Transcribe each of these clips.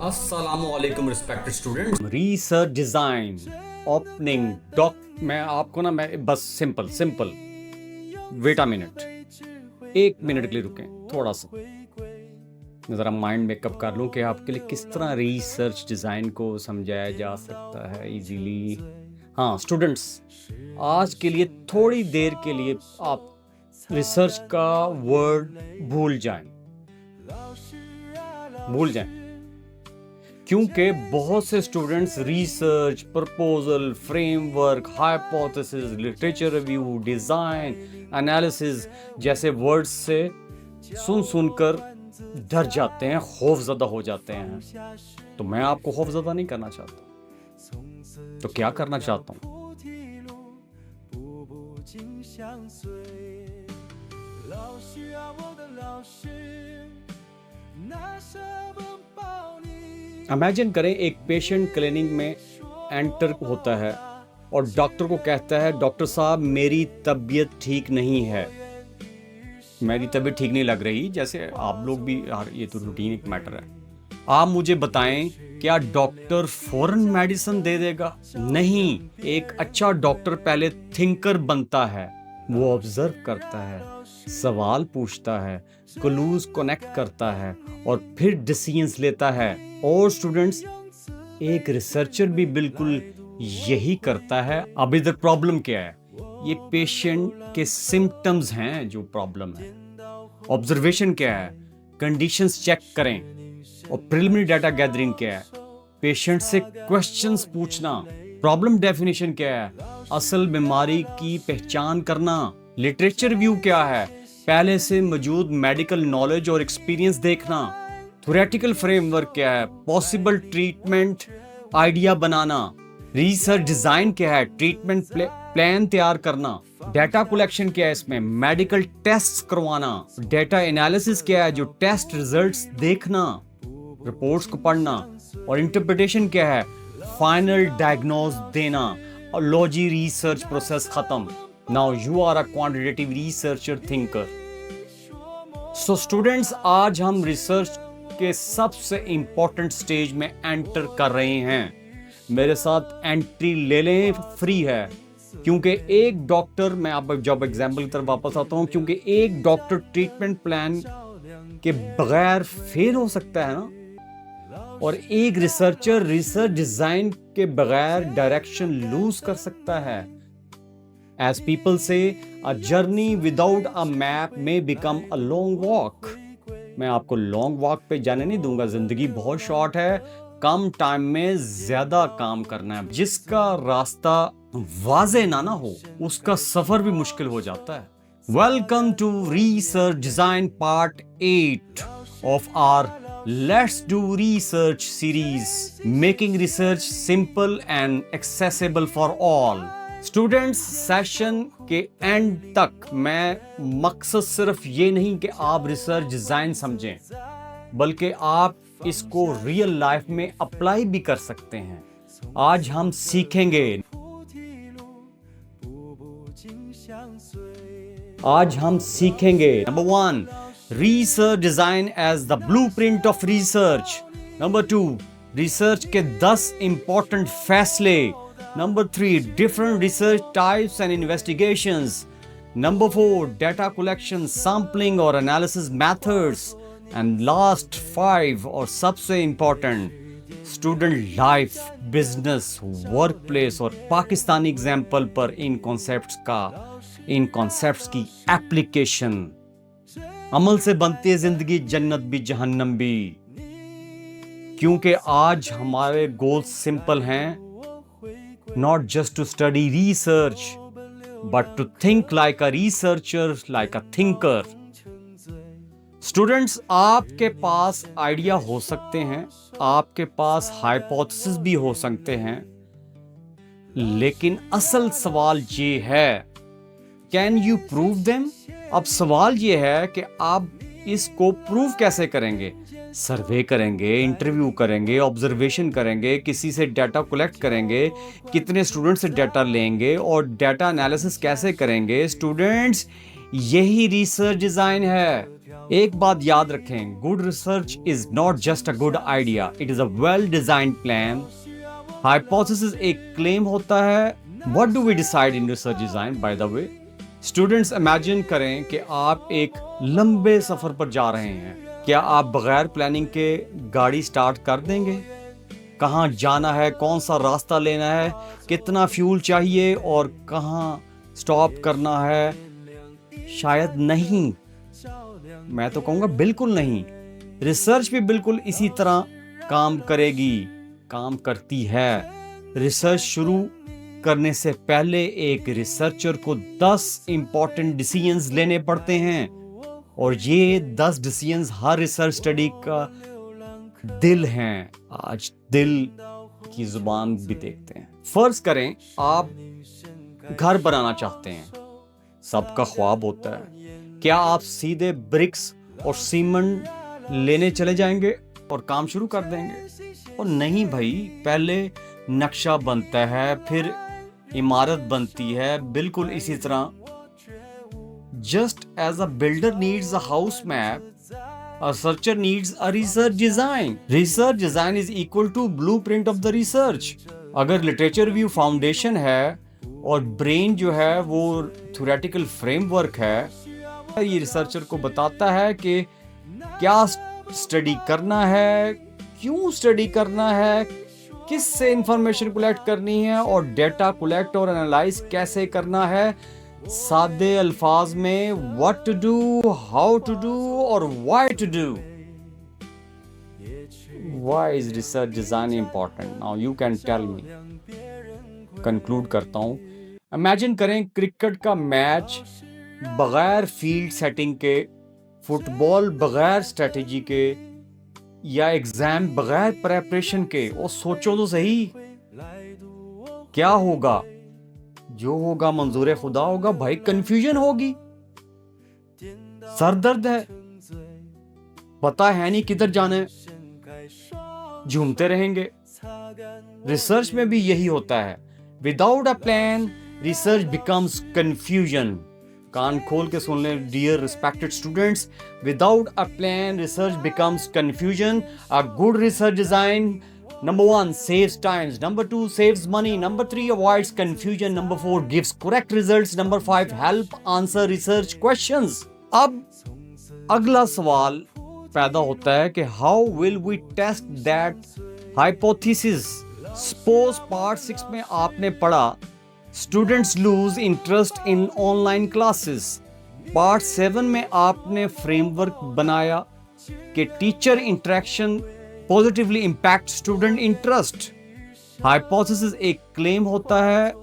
अस्सलामुअलैकुम respected students. Research design opening डॉक मैं आपको ना मैं बस simple wait a minute, 1 minute के लिए रुकें थोड़ा सा, ज़रा माइंड मेकअप कर लूँ कि आपके लिए किस तरह रिसर्च डिज़ाइन को समझाया जा सकता है इजीली। हाँ स्टूडेंट्स, आज के लिए थोड़ी देर के लिए आप रिसर्च का वर्ड भूल जाएं, क्योंकि बहुत से students research, proposal, framework, hypothesis, literature review, design, analysis जैसे वर्ड्स से सुनकर डर जाते हैं, खौफज़दा हो जाते हैं। तो मैं आपको खौफज़दा नहीं करना चाहता। तो क्या करना चाहता हूँ? इमेजिन करें एक पेशेंट क्लिनिक में एंटर होता है और डॉक्टर को कहता है, डॉक्टर साहब मेरी तबीयत ठीक नहीं है, मेरी तबीयत ठीक नहीं लग रही। जैसे आप लोग भी यार, ये तो रूटीन एक मैटर है, आप मुझे बताएं क्या डॉक्टर फौरन मेडिसिन दे देगा? नहीं, एक अच्छा डॉक्टर पहले थिंकर बनता है, वो ऑब्जर्व करता है, सवाल पूछता है, क्लूज कनेक्ट करता है और फिर डिसीजंस लेता है। और स्टूडेंट्स, एक रिसर्चर भी बिल्कुल यही करता है। अब इधर प्रॉब्लम क्या है? ये पेशेंट के सिम्टम्स हैं जो प्रॉब्लम है। ऑब्जर्वेशन क्या है? कंडीशंस चेक करें। और प्रिलिमिनरी डाटा गैदरिंग क्या है? पेशेंट से क्वेश्चंस पूछना। प्रॉब्लम डेफिनेशन क्या है? असल बीमारी की पहचान करना। लिटरेचर रिव्यू क्या है? पहले से मौजूद मेडिकल नॉलेज और एक्सपीरियंस देखना। थ्योरेटिकल फ्रेमवर्क क्या है? पॉसिबल ट्रीटमेंट आइडिया बनाना। रिसर्च डिजाइन क्या है? ट्रीटमेंट प्लान तैयार करना। डेटा कलेक्शन क्या है? इसमें मेडिकल टेस्ट करवाना। डेटा एनालिसिस क्या है? जो टेस्ट रिजल्ट्स देखना, रिपोर्ट्स को पढ़ना। और इंटरप्रिटेशन क्या है? फाइनल डायग्नोज देना। और लॉजी रिसर्च प्रोसेस खत्म। Now you are a quantitative researcher thinker. So students, आज हम रिसर्च के सबसे इंपॉर्टेंट स्टेज में एंटर कर रहे हैं। मेरे साथ एंट्री ले लें, फ्री है। क्योंकि एक डॉक्टर, मैं आप जब एग्जाम्पल की तरफ वापस आता हूं, क्योंकि एक डॉक्टर ट्रीटमेंट प्लान के बगैर फेल हो सकता है ना, और एक रिसर्चर रिसर्च डिजाइन के बगैर डायरेक्शन लूज कर सकता है। एज पीपल से, a journey without a map में बिकम अ लॉन्ग वॉक। मैं आपको लॉन्ग वॉक पे जाने नहीं दूंगा, जिंदगी बहुत शॉर्ट है, कम टाइम में ज्यादा काम करना है। जिसका रास्ता वाज़े ना हो, उसका सफर भी मुश्किल हो जाता है। Welcome to research design part 8 of our let's do research series, making research simple and accessible for all. Students, session के एंड तक मैं मकसद सिर्फ ये नहीं कि आप रिसर्च डिजाइन समझें, बल्कि आप इसको रियल लाइफ में अप्लाई भी कर सकते हैं। आज हम सीखेंगे number 1, research design as the blueprint of research. Number 2, research के 10 इंपॉर्टेंट फैसले। Number 3, different research types and investigations. Number 4, data collection, sampling और एनालिसिस मेथड्स। एंड लास्ट 5 और सबसे important, student life, business, work place और Pakistani example पर इन concepts की application. अमल से बनती है जिंदगी, जन्नत भी जहन्नम भी। क्योंकि आज हमारे गोल सिंपल हैं, not just to study research but to think like a researcher, like a thinker. Students, आपके पास आइडिया हो सकते हैं, आपके पास हाइपोथेसिस भी हो सकते हैं, लेकिन असल सवाल ये है, कैन यू प्रूव देम? अब सवाल ये है कि आप इसको प्रूव कैसे करेंगे? सर्वे करेंगे, इंटरव्यू करेंगे, ऑब्जर्वेशन करेंगे, किसी से डाटा कलेक्ट करेंगे, कितने स्टूडेंट से डाटा लेंगे और डाटा एनालिसिस कैसे करेंगे? स्टूडेंट्स, यही रिसर्च डिजाइन है। एक बात याद रखें, good research is not just a good idea, it is a well designed plan. Hypothesis एक क्लेम होता है। What do we decide in research design? By the way, students imagine करें कि आप एक लंबे सफर पर जा रहे हैं। क्या आप बगैर प्लानिंग के गाड़ी स्टार्ट कर देंगे? कहाँ जाना है, कौन सा रास्ता लेना है, कितना फ्यूल चाहिए और कहाँ स्टॉप करना है? शायद नहीं। मैं तो कहूँगा बिल्कुल नहीं। रिसर्च भी बिल्कुल इसी तरह काम करती है। रिसर्च शुरू करने से पहले एक रिसर्चर को 10 इंपॉर्टेंट डिसीजंस लेने पड़ते हैं और ये 10 डिसीजंस हर रिसर्च स्टडी का दिल हैं। आज दिल की जुबान भी देखते हैं। फर्ज करें आप घर बनाना चाहते हैं, सबका ख्वाब होता है। क्या आप सीधे ब्रिक्स और सीमेंट लेने चले जाएंगे और काम शुरू कर देंगे? और नहीं भाई, पहले नक्शा बनता है, फिर इमारत बनती है। बिल्कुल इसी तरह, just as a builder needs a house map, a researcher needs a research design. Research design is equal to blueprint of the research. अगर लिटरेचर रिव्यू फाउंडेशन है और ब्रेन जो है वो थ्योरेटिकल फ्रेमवर्क है, ये रिसर्चर को बताता है कि क्या स्टडी करना है, क्यों स्टडी करना है, किससे इंफॉर्मेशन कलेक्ट करनी है और डेटा कलेक्ट और एनालाइज कैसे करना है। सादे अल्फाज में what to do, how to do और why to do. Why is research design important? Now you can tell me. Conclude करता हूं। इमेजिन करें क्रिकेट का मैच बगैर फील्ड सेटिंग के, फुटबॉल बगैर स्ट्रेटेजी के, या एग्जाम बगैर प्रेपरेशन के। और सोचो तो सही, क्या होगा? जो होगा मंजूर खुदा होगा भाई। कंफ्यूजन होगी, सर दर्द है, पता है नहीं किधर जाना है, झूमते रहेंगे। रिसर्च में भी यही होता है। Without a plan research becomes confusion. कान खोल के सुन ले dear respected students, without a plan research becomes confusion. A good research design, Number 1 saves times, number 2 saves money, number 3 avoids confusion, number 4 gives correct results, number 5 help answer research questions. अब अगला सवाल पैदा होता है कि how will we test that hypothesis? Suppose part 6 में आपने पढ़ा students lose interest in online classes. part 7 में आपने framework बनाया कि teacher interaction positively impact student interest. Hypothesis एक क्लेम होता है,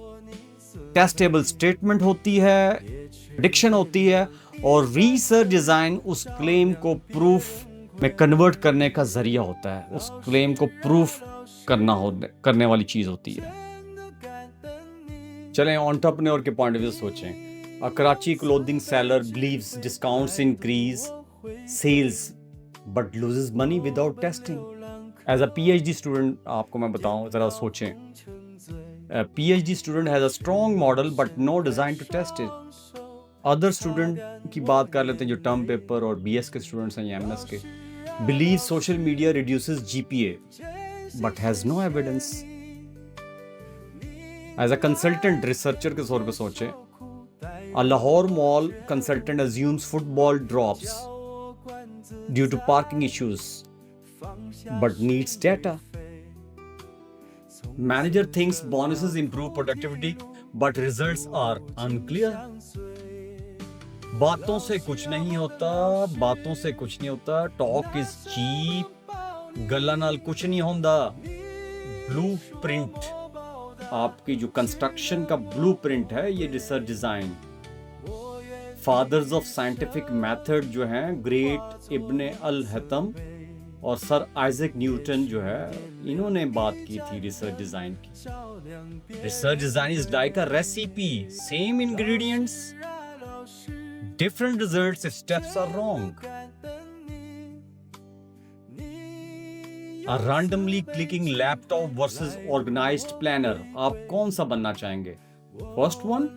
टेस्टेबल स्टेटमेंट होती है, प्रेडिक्शन होती है, और रिसर्च डिजाइन उस क्लेम को प्रूफ में कन्वर्ट करने का जरिया होता है। उस क्लेम को प्रूफ करने वाली चीज होती है। चलें एंटरप्रेन्योर के पॉइंट ऑफ व्यू सोचें। A Karachi clothing seller believes discounts increase sales but loses money without testing. As a PhD student आपको मैं बताऊं, जरा सोचें। PhD student has a strong model but no design to test it. Other student की बात कर लेते हैं जो टर्म पेपर और बीएस के स्टूडेंट्स हैं या एमएस के। Believe social media reduces GPA but has no evidence. As a consultant researcher के तौर पर सोचें। A Lahore mall consultant assumes footfall drops due to parking issues but needs data. Manager thinks bonuses improve productivity but results are unclear. बातों से कुछ नहीं होता, talk is cheap, गल्लां नाल कुछ नहीं होंदा। ब्लूप्रिंट, आपकी जो कंस्ट्रक्शन का ब्लूप्रिंट है, ये research design. Fathers of scientific method जो हैं ग्रेट इब्ने अल हैतम और सर आइजैक न्यूटन जो है, इन्होंने बात की थी रिसर्च डिजाइन की। Research design is like a recipe, same ingredients, different results if steps are wrong. A randomly clicking laptop versus organized planner, आप कौन सा बनना चाहेंगे? First one,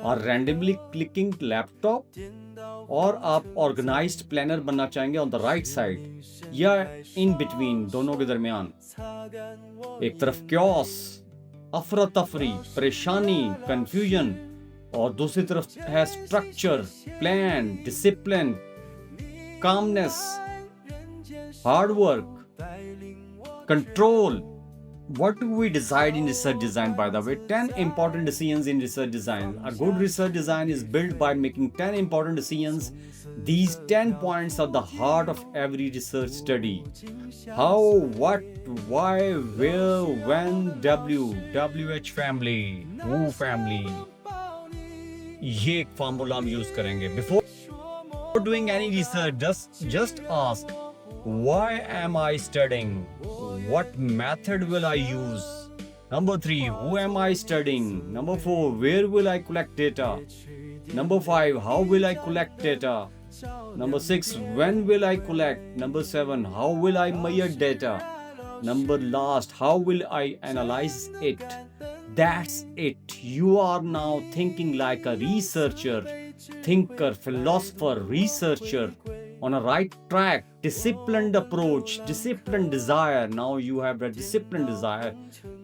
or randomly clicking laptop और आप ऑर्गेनाइज्ड प्लानर बनना चाहेंगे ऑन द राइट साइड या इन बिटवीन, दोनों के दरमियान। एक तरफ क्योस, अफरा तफरी, परेशानी, कंफ्यूजन, और दूसरी तरफ है structure, plan, discipline, calmness, hard work, control. What do we decide in research design, by the way? 10 important decisions in research design. A good research design is built by making 10 important decisions. These 10 points are the heart of every research study. How, what, why, where, when, W, WH family, who family. ये एक formula हम use करेंगे। Before doing any research, just ask, why am I studying? What method will I use? Number 3, who am I studying? Number 4, where will I collect data? Number 5, how will I collect data? Number 6, when will I collect? Number 7, how will I measure data? Number last, how will I analyze it? That's it. You are now thinking like a researcher, thinker, philosopher, researcher, on a right track. Disciplined approach, disciplined desire. Now you have a disciplined desire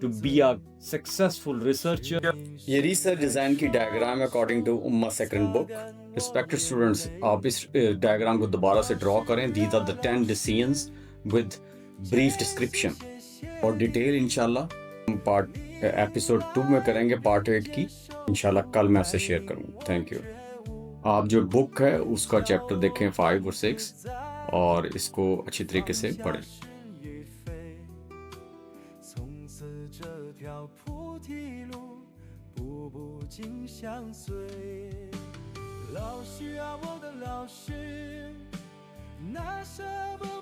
to be a successful researcher. ये research design की diagram according to उम्मा second book. Respected students, आप इस diagram को दोबारा से draw करें। These are the 10 decisions with brief description, और डिटेल इंशाल्लाह पार्ट एपिसोड 2 में करेंगे, पार्ट 8 की इंशाल्लाह कल मैं आपसे शेयर करूँगा। Thank you. आप जो बुक है उसका चैप्टर देखें 5 और 6 और इसको अच्छी तरीके से पढ़ें। 从此这条菩提路步步紧相随。老师啊，我的老师，那舍不